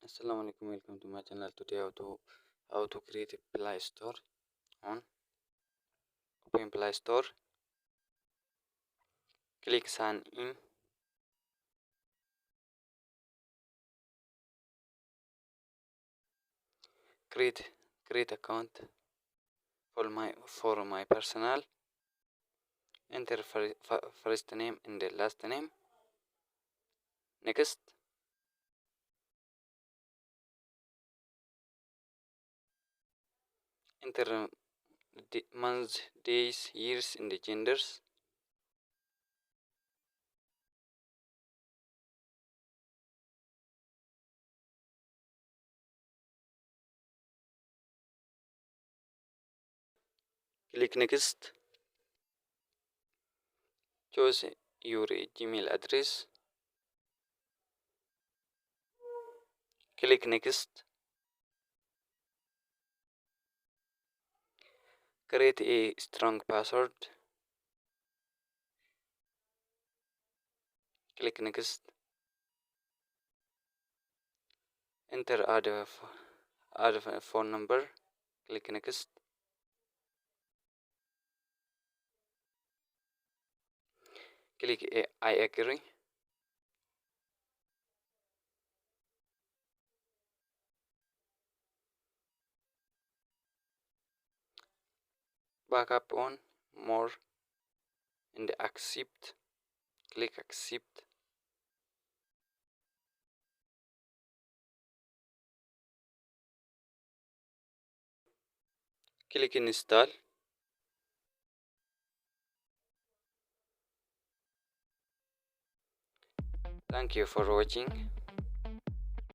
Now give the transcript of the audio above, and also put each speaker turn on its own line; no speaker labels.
Assalamu alaikum, welcome to my channel. Today how to create a Play Store. On open Play Store, click sign in, create account for my personal, enter first name and the last name, next, enter the months, days, years and the genders, click next, choose your Gmail address, click next, create a strong password, click next, enter add a phone number, click next, click I agree, backup on more and accept, click accept, click install. Thank you for watching.